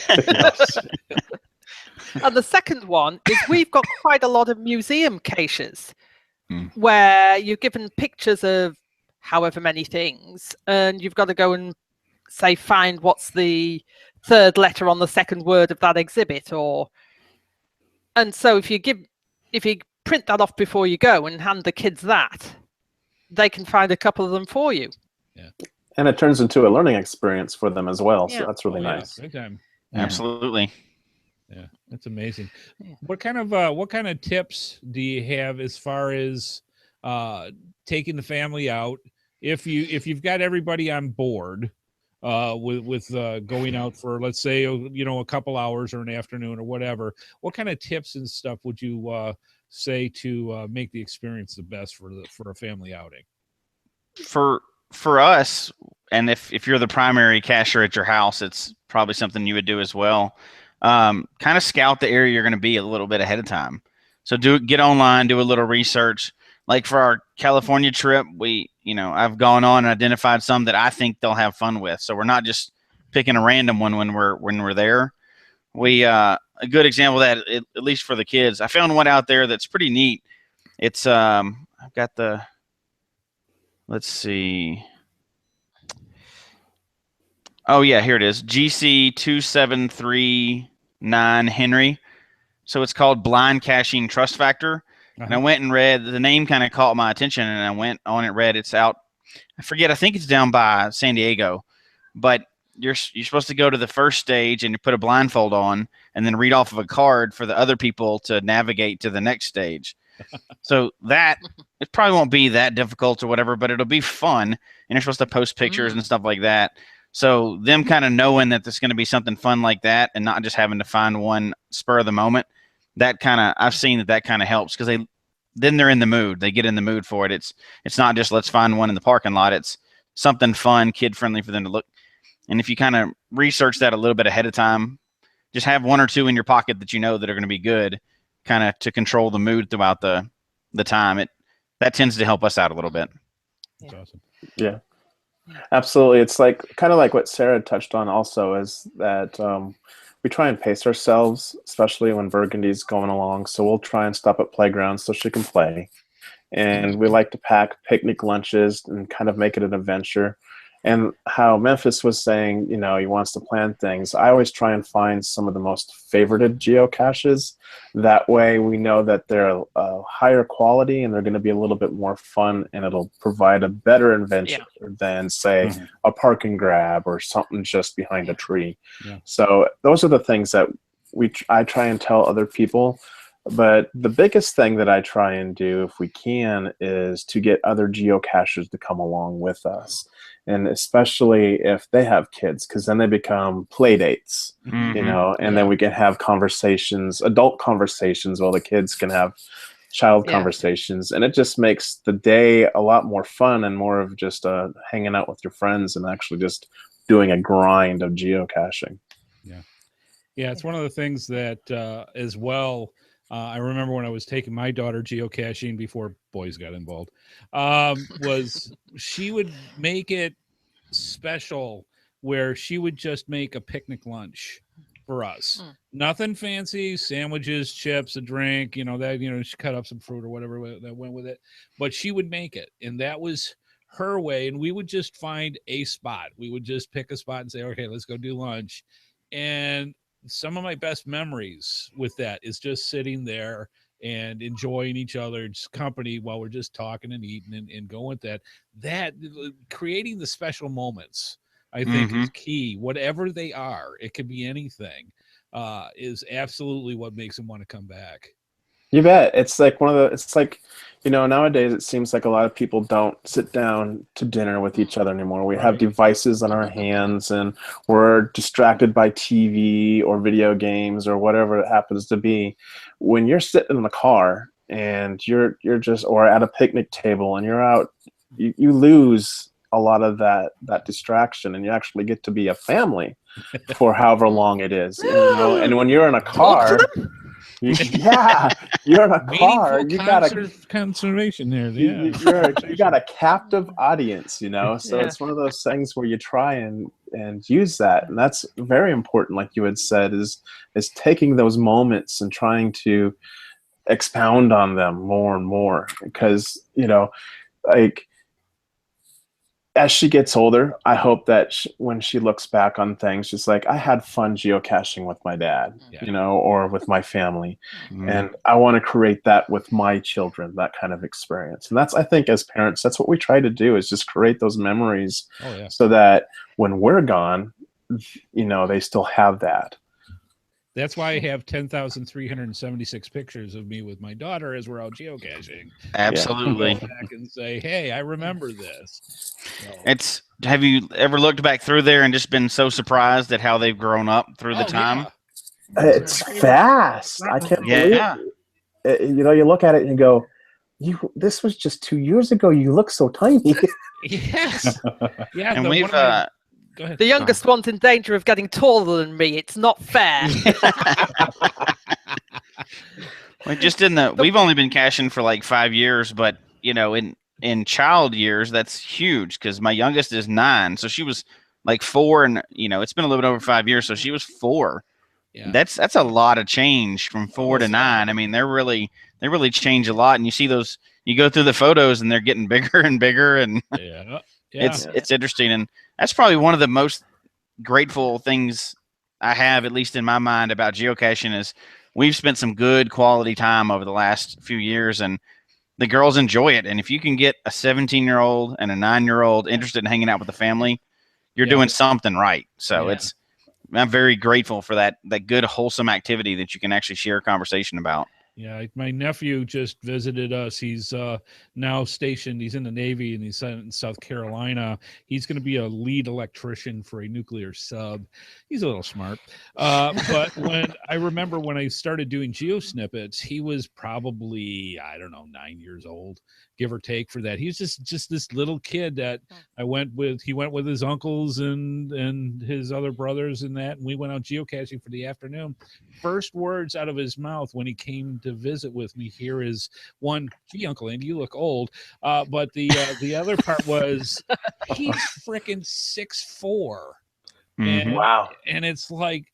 C: And the second one is we've got quite a lot of museum caches where you're given pictures of however many things, and you've got to go and say find what's the third letter on the second word of that exhibit, and so if you print that off before you go and hand the kids that, they can find a couple of them for you.
B: Yeah.
F: And it turns into a learning experience for them as well.
C: Yeah.
F: So that's really nice.
B: Big time.
D: Absolutely.
B: Yeah, that's amazing. What kind of tips do you have as far as taking the family out? If you've got everybody on board with going out for, let's say, a couple hours or an afternoon or whatever, what kind of tips and stuff would you say to make the experience the best for a family outing?
D: For us, and if you're the primary cacher at your house, it's probably something you would do as well. Kind of scout the area you're going to be a little bit ahead of time. So get online, do a little research. Like for our California trip, I've gone on and identified some that I think they'll have fun with. So we're not just picking a random one when we're there. A good example of that, at least for the kids, I found one out there that's pretty neat. It's I've got let's see. Oh yeah, here it is. GC2739 Henry. So it's called Blind Caching Trust Factor. And I went and read, the name kind of caught my attention, and I went on and read it's out. I think it's down by San Diego, but you're supposed to go to the first stage and you put a blindfold on and then read off of a card for the other people to navigate to the next stage. So it probably won't be that difficult or whatever, but it'll be fun. And you're supposed to post pictures and stuff like that. So them kind of knowing that there's going to be something fun like that and not just having to find one spur of the moment, I've seen that kind of helps, because then they're in the mood. They get in the mood for it. It's not just let's find one in the parking lot. It's something fun, kid friendly for them to look. And if you kind of research that a little bit ahead of time, just have one or two in your pocket that that are going to be good, kind of to control the mood throughout the time. That tends to help us out a little bit.
B: That's awesome.
F: Yeah, absolutely. It's kind of like what Sarah touched on also, is that we try and pace ourselves, especially when Burgundy's going along. So we'll try and stop at playgrounds so she can play. And we like to pack picnic lunches and kind of make it an adventure. And how Memfis was saying, he wants to plan things. I always try and find some of the most favorited geocaches. That way we know that they're higher quality and they're going to be a little bit more fun, and it'll provide a better adventure than, say, a park and grab or something just behind a tree. Yeah. So those are the things that I try and tell other people. But the biggest thing that I try and do, if we can, is to get other geocachers to come along with us. And especially if they have kids, because then they become play dates, and then we can have conversations, adult conversations, while the kids can have child conversations. And it just makes the day a lot more fun and more of just hanging out with your friends and actually just doing a grind of geocaching.
B: Yeah. Yeah, it's one of the things that as well, I remember when I was taking my daughter geocaching before boys got involved, was she would make it special where she would just make a picnic lunch for us. Nothing fancy, sandwiches, chips, a drink, she cut up some fruit or whatever that went with it. But she would make it, and that was her way. And we would just find a spot. We would just pick a spot and say, okay, let's go do lunch. And some of my best memories with that is just sitting there and enjoying each other's company while we're just talking and eating and going with that creating the special moments, I think, is key. Whatever they are, it could be anything, is absolutely what makes them want to come back.
F: You bet. It's like nowadays it seems like a lot of people don't sit down to dinner with each other anymore. We have devices in our hands and we're distracted by TV or video games or whatever it happens to be. When you're sitting in the car and you're just, or at a picnic table and you're out, you lose a lot of that distraction, and you actually get to be a family for however long it is. And when you're in a car, you're in a car. You got
B: conservation there.
F: You got a captive audience, So it's one of those things where you try and use that, and that's very important. Like you had said, is taking those moments and trying to expound on them more and more, because like as she gets older, I hope that when she looks back on things, she's like, I had fun geocaching with my dad, or with my family. And I want to create that with my children, that kind of experience. And that's, I think, as parents, that's what we try to do, is just create those memories so that when we're gone, they still have that.
B: That's why I have 10,376 pictures of me with my daughter as we're out geocaching.
D: Absolutely.
B: Go back and say, hey, I remember this.
D: So. Have you ever looked back through there and just been so surprised at how they've grown up through the time?
F: Yeah. It's fast. I can't believe it. You look at it and you go, this was just 2 years ago. You look so tiny.
B: Yes. Yeah.
D: And we've...
B: Go ahead.
C: The youngest one's in danger of getting taller than me. It's not fair.
D: We've only been caching for like 5 years, but in child years, that's huge, because my youngest is 9, so she was like 4, and it's been a little bit over 5 years, so she was 4. Yeah. That's a lot of change from 4 to 9. I mean, they really change a lot, and you see those. You go through the photos, and they're getting bigger and bigger, and it's interesting. And that's probably one of the most grateful things I have, at least in my mind, about geocaching, is we've spent some good quality time over the last few years, and the girls enjoy it. And if you can get a 17-year-old and a 9-year-old interested in hanging out with the family, you're doing something right. So I'm very grateful for that good, wholesome activity that you can actually share a conversation about.
B: Yeah, my nephew just visited us. He's now stationed. He's in the Navy, and he's in South Carolina. He's going to be a lead electrician for a nuclear sub. He's a little smart. But I remember when I started doing geosnippets, he was probably, 9 years old, give or take, for that. He was just this little kid that I went with. He went with his uncles and his other brothers and that, and we went out geocaching for the afternoon. First words out of his mouth when he came to visit with me here is one, gee, Uncle Andy, you look old. But the other part was he's freaking 6'4". And,
F: wow.
B: And it's like,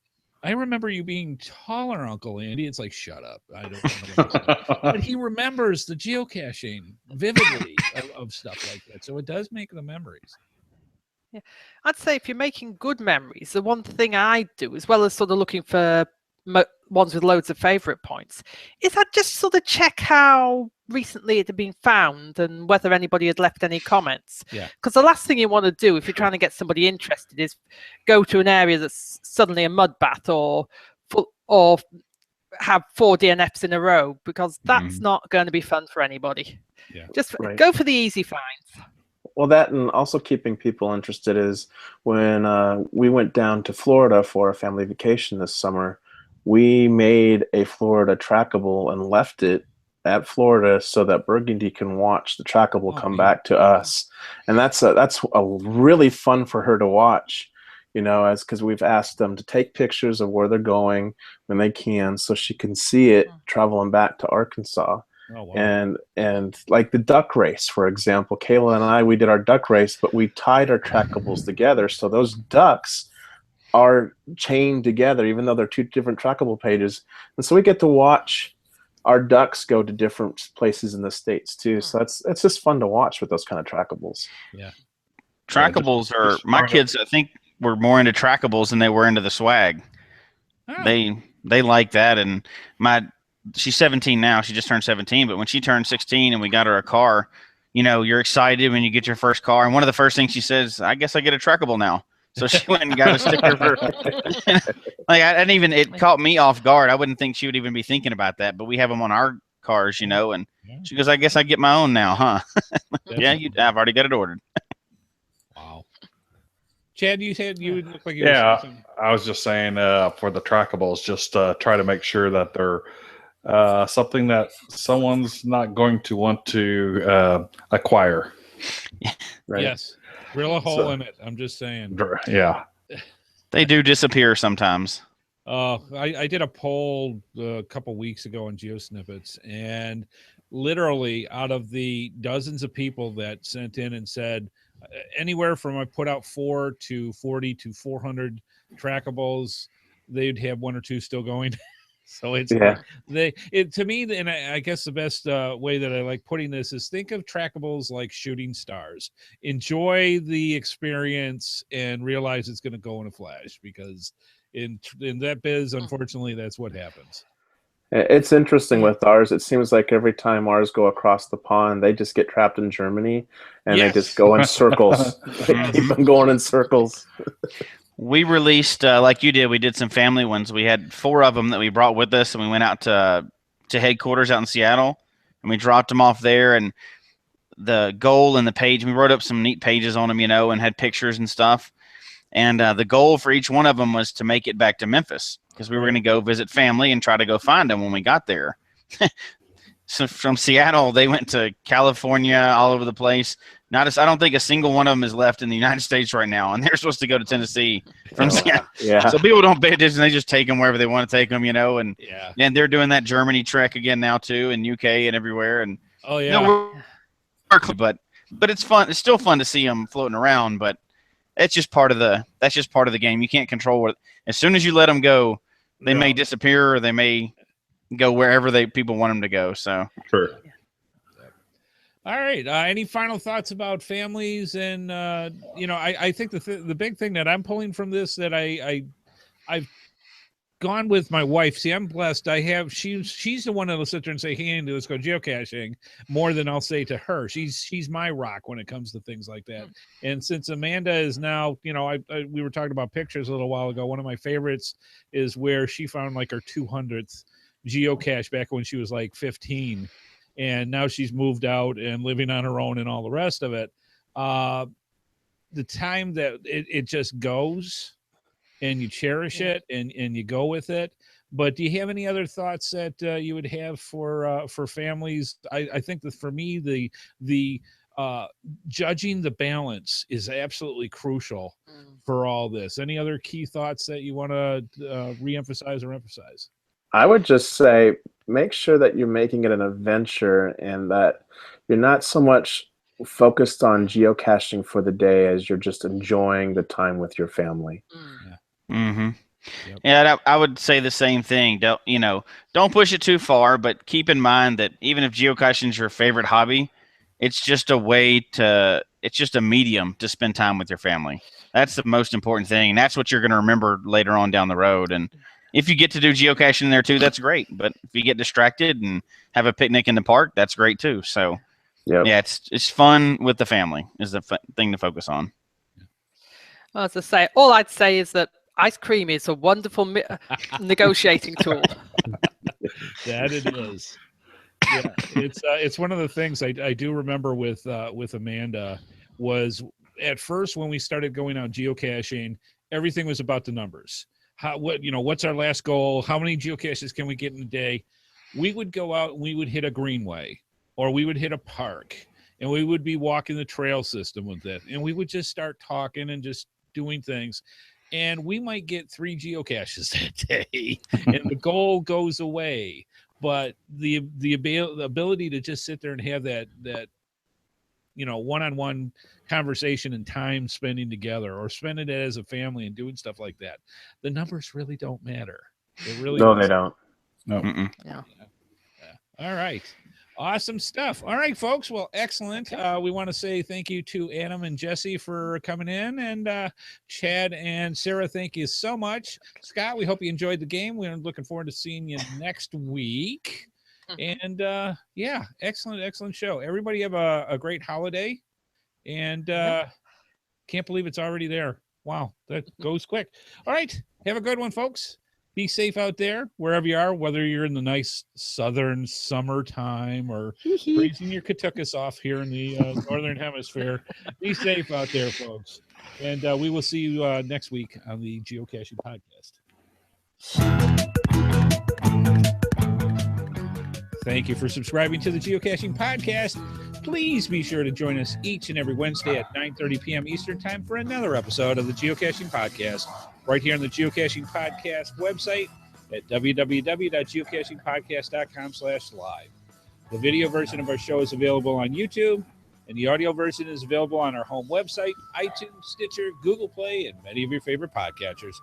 B: I remember you being taller, Uncle Andy. It's like, shut up. I don't know. But he remembers the geocaching vividly of stuff like that. So it does make the memories.
C: Yeah, I'd say if you're making good memories, the one thing I do, as well as sort of looking for ones with loads of favorite points, is I just sort of check how recently it had been found and whether anybody had left any comments.
B: Yeah.
C: Because the last thing you want to do if you're trying to get somebody interested is go to an area that's suddenly a mud bath or have 4 DNFs in a row, because that's not going to be fun for anybody.
B: Yeah.
C: Just go for the easy finds.
F: Well, that, and also keeping people interested, is when we went down to Florida for a family vacation this summer, we made a Florida trackable and left it at Florida so that Burgundy can watch the trackable come back to us. And that's a really fun for her to watch, because we've asked them to take pictures of where they're going when they can, so she can see it traveling back to Arkansas.
B: Oh, wow.
F: And like the duck race, for example, Kayla and I, we did our duck race, but we tied our trackables together, so those ducks are chained together, even though they're 2 different trackable pages. And so we get to watch our ducks go to different places in the States too. So it's just fun to watch with those kind of trackables.
B: Yeah.
D: Trackables are, my kids, I think, were more into trackables than they were into the swag. Oh. They like that. And she's 17 now. She just turned 17. But when she turned 16 and we got her a car, you're excited when you get your first car. And one of the first things she says, I guess I get a trackable now. So she went and got a sticker for like, I didn't even, it caught me off guard. I wouldn't think she would even be thinking about that, but we have them on our cars, and she goes, I guess I get my own now, huh? Yeah, I've already got it ordered.
B: Wow. Chad, you said you would look like you
A: were saying. I was just saying for the trackables, just try to make sure that they're something that someone's not going to want to acquire.
B: Right? Yes. Drill a hole in it. I'm just saying.
A: Yeah.
D: They do disappear sometimes.
B: I did a poll a couple weeks ago on GeoSnippets, and literally out of the dozens of people that sent in and said anywhere from I put out 4 to 40 to 400 trackables, they'd have 1 or 2 still going. So it's to me, and I guess the best way that I like putting this is think of trackables like shooting stars. Enjoy the experience and realize it's going to go in a flash, because in that biz, unfortunately, that's what happens.
F: It's interesting with ours. It seems like every time ours go across the pond, they just get trapped in Germany, and they just go in circles. They keep them going in circles.
D: We released, like you did, we did some family ones. We had 4 of them that we brought with us, and we went out to headquarters out in Seattle, and we dropped them off there. And the goal and the page, we wrote up some neat pages on them, and had pictures and stuff. And the goal for each one of them was to make it back to Memphis, because we were going to go visit family and try to go find them when we got there. So from Seattle, they went to California, all over the place. I don't think a single one of them is left in the United States right now, and they're supposed to go to Tennessee from Seattle. Yeah. So people don't pay attention; they just take them wherever they want to take them, and they're doing that Germany trek again now too, and UK and everywhere. And but it's fun. It's still fun to see them floating around, but that's just part of the game. You can't control what. As soon as you let them go, they may disappear, or they may go wherever people want them to go. So
A: sure.
B: All right. Any final thoughts about families? And I think the big thing that I'm pulling from this, that I've gone with my wife. See, I'm blessed. She's the one that'll sit there and say, "Hey, Andy, let's go geocaching," more than I'll say to her. She's my rock when it comes to things like that. And since Amanda is now, we were talking about pictures a little while ago. One of my favorites is where she found like her 200th geocache back when she was like 15. And now she's moved out and living on her own and all the rest of it. The time that it just goes, and you cherish it and you go with it. But do you have any other thoughts that you would have for families? I think that for me, the judging the balance is absolutely crucial for all this. Any other key thoughts that you want to reemphasize or emphasize?
F: I would just say, make sure that you're making it an adventure, and that you're not so much focused on geocaching for the day as you're just enjoying the time with your family.
D: Mm-hmm. Yep. Yeah, I would say the same thing. Don't push it too far, but keep in mind that even if geocaching is your favorite hobby, it's just it's just a medium to spend time with your family. That's the most important thing. And that's what you're going to remember later on down the road. And if you get to do geocaching there too, that's great. But if you get distracted and have a picnic in the park, that's great too. So yeah, it's fun with the family is the thing to focus on.
C: Well, as I say, all I'd say is that ice cream is a wonderful negotiating tool.
B: That it is. Yeah, it's one of the things I do remember with Amanda was at first when we started going out geocaching, everything was about the numbers. What's our last goal? How many geocaches can we get in a day? We would go out and we would hit a greenway, or we would hit a park, and we would be walking the trail system with it, and we would just start talking and just doing things, and we might get 3 geocaches that day, and the goal goes away. But the ability to just sit there and have that one-on-one conversation and time spending together, or spending it as a family and doing stuff like that, the numbers really don't matter. They really
F: they don't. No.
C: Yeah.
B: All right. Awesome stuff. All right, folks. Well, excellent. We want to say thank you to Adam and Jesse for coming in, and Chad and Sarah, thank you so much. Scott, we hope you enjoyed the game. We're looking forward to seeing you next week. And excellent show. Everybody have a great holiday, and can't believe it's already there. Wow, that goes quick. All right, have a good one, folks. Be safe out there, wherever you are, whether you're in the nice southern summertime or freezing your katukas off here in the northern hemisphere. Be safe out there, folks. And we will see you next week on the Geocaching Podcast. Thank you for subscribing to the Geocaching Podcast. Please be sure to join us each and every Wednesday at 9:30 p.m. Eastern Time for another episode of the Geocaching Podcast, right here on the Geocaching Podcast website at www.geocachingpodcast.com/live. The video version of our show is available on YouTube, and the audio version is available on our home website, iTunes, Stitcher, Google Play, and many of your favorite podcatchers.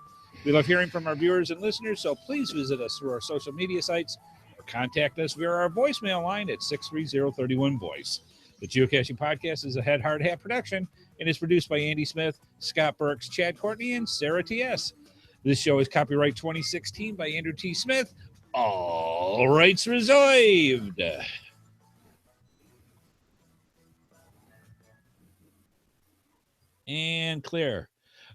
B: We love hearing from our viewers and listeners, so please visit us through our social media sites or contact us via our voicemail line at 630-31-VOICE. The Geocaching Podcast is a Headhardhat production and is produced by Andy Smith, Scott Burks, Chad Courtney, and Sarah T.S. This show is copyright 2016 by Andrew T. Smith. All rights reserved. And clear.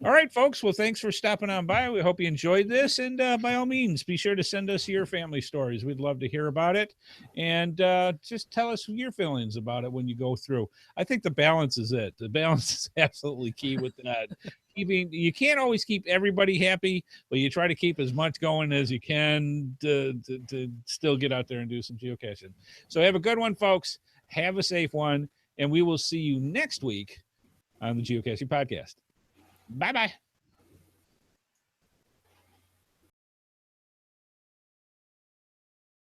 B: All right, folks. Well, thanks for stopping on by. We hope you enjoyed this. And by all means, be sure to send us your family stories. We'd love to hear about it. And just tell us your feelings about it when you go through. I think the balance is it. The balance is absolutely key with that. You can't always keep everybody happy, but you try to keep as much going as you can to still get out there and do some geocaching. So have a good one, folks. Have a safe one. And we will see you next week on the Geocaching Podcast. Bye-bye.